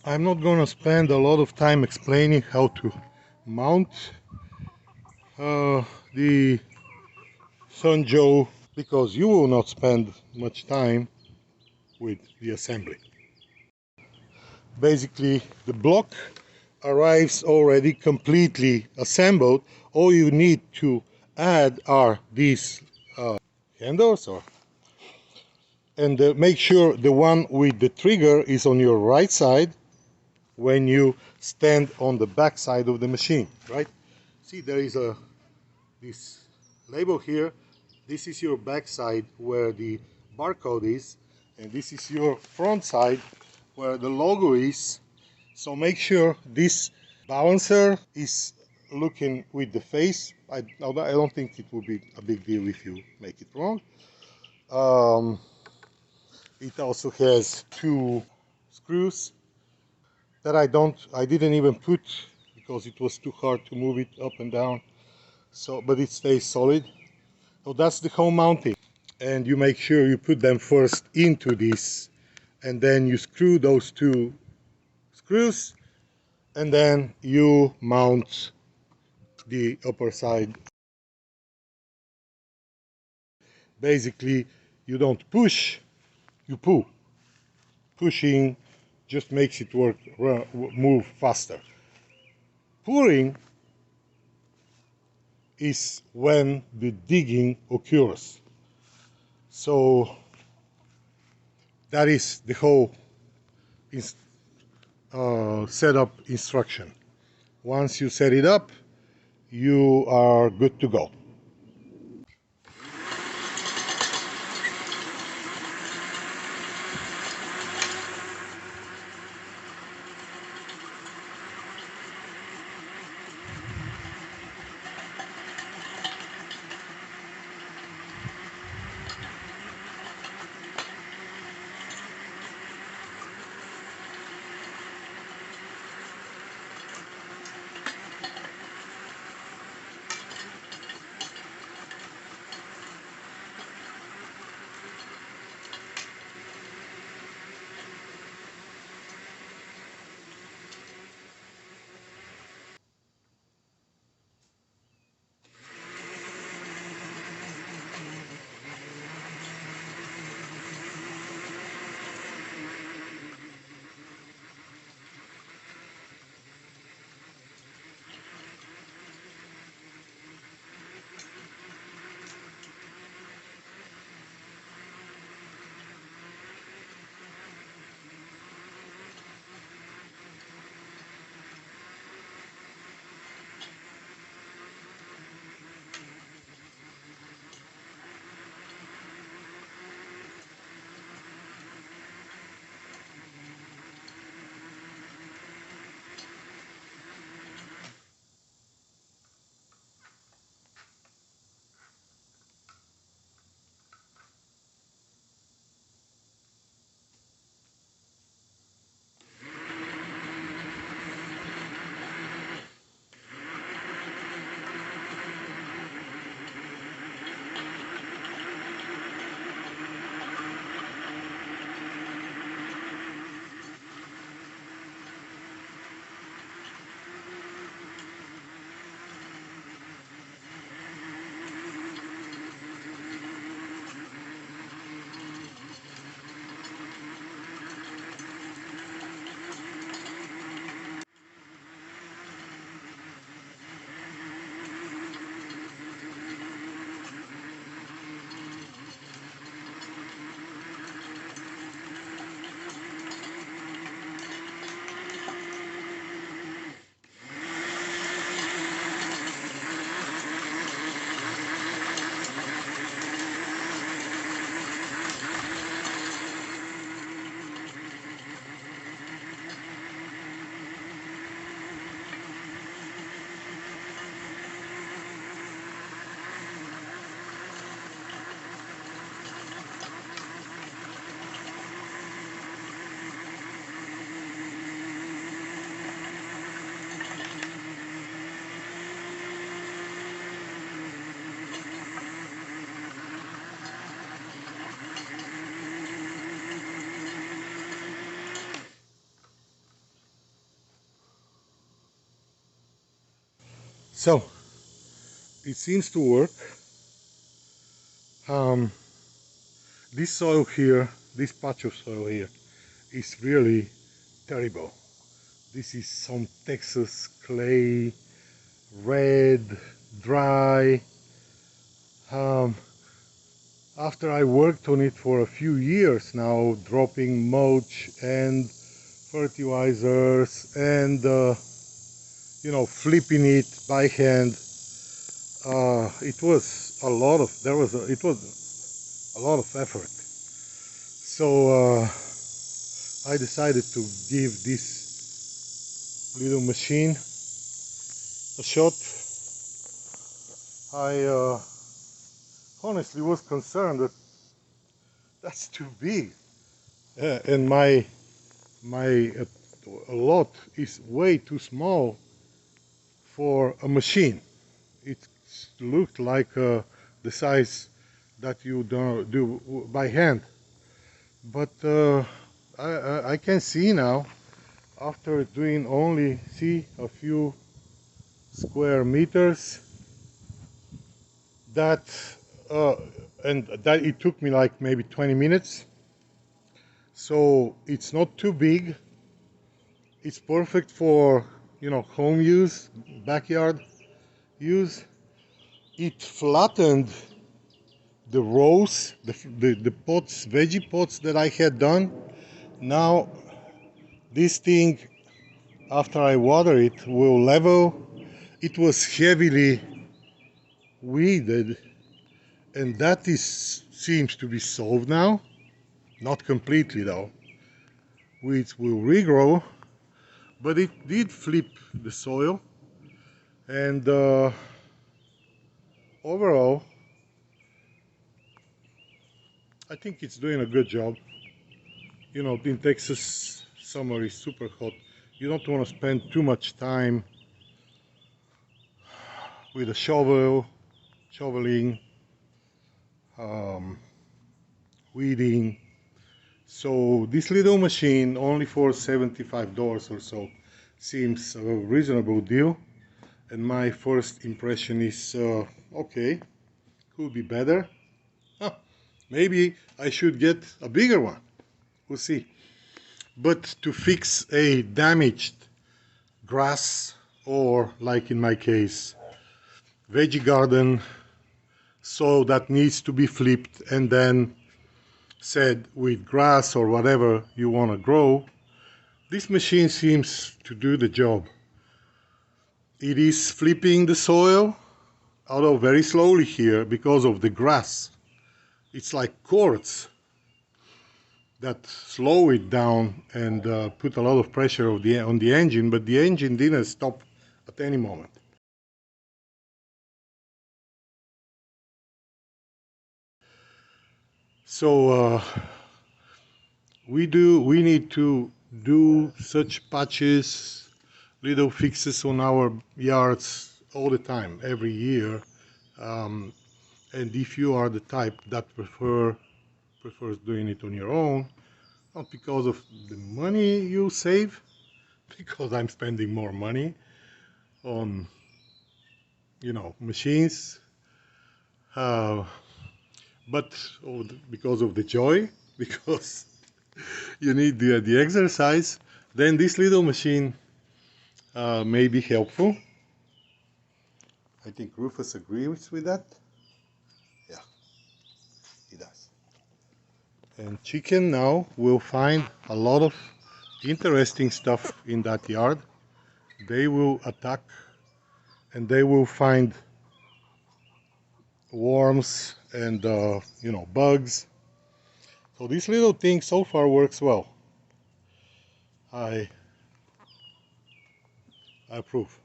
I'm not gonna spend a lot of time explaining how to mount the Sunjo because you will not spend much time with the assembly. Basically, the block arrives already completely assembled. All you need to add are these handles, and make sure the one with the trigger is on your right side when you stand on the back side of the machine, right? See, there is this label here. This is your back side where the barcode is, and this is your front side where the logo is. So make sure this balancer is looking with the face. I don't think it will be a big deal if you make it wrong. Um, it also has two screws that I didn't even put because it was too hard to move it up and down. So, but it stays solid. So that's the home mounting. And you make sure you put them first into this, and then you screw those two screws, and then you mount the upper side. Basically, you don't push, you pull. Pushing just makes it move faster. Pulling is when the digging occurs. So that is the whole setup instruction. Once you set it up, you are good to go. So it seems to work. This soil here, this patch of soil here, is really terrible. This is some Texas clay, red, dry. After I worked on it for a few years now, dropping mulch and fertilizers and flipping it by hand, it was a lot of it was a lot of effort. So I decided to give this little machine a shot. I honestly was concerned that that's too big, and my lot is way too small for a machine. It looked like the size that you do by hand, but I can see now, after doing only a few square meters, that and that it took me like maybe 20 minutes. So it's not too big. It's perfect for home use, backyard use. It flattened the rows, the pots, veggie pots that I had done. Now this thing, after I water it, will level. It was heavily weeded, and that seems to be solved now. Not completely though. Weeds will regrow, but it did flip the soil, and overall I think it's doing a good job. In Texas, summer is super hot. You don't want to spend too much time with a shoveling, weeding. So this little machine, only for $75 or so, seems a reasonable deal. And my first impression is, okay, could be better. Huh, maybe I should get a bigger one. We'll see. But to fix a damaged grass, or like in my case, veggie garden, soil that needs to be flipped and then set with grass or whatever you want to grow, this machine seems to do the job. It is flipping the soil, although very slowly here because of the grass. It's like cords that slow it down and put a lot of pressure on the engine, but the engine didn't stop at any moment. So we need to do such patches, little fixes on our yards all the time, every year. And if you are the type that prefers doing it on your own, not because of the money you save, because I'm spending more money on machines, but because of the joy, because you need the exercise, then this little machine may be helpful. I think Rufus agrees with that. Yeah, he does. And chicken now will find a lot of interesting stuff in that yard. They will attack and they will find worms and bugs. So this little thing so far works well. I approve.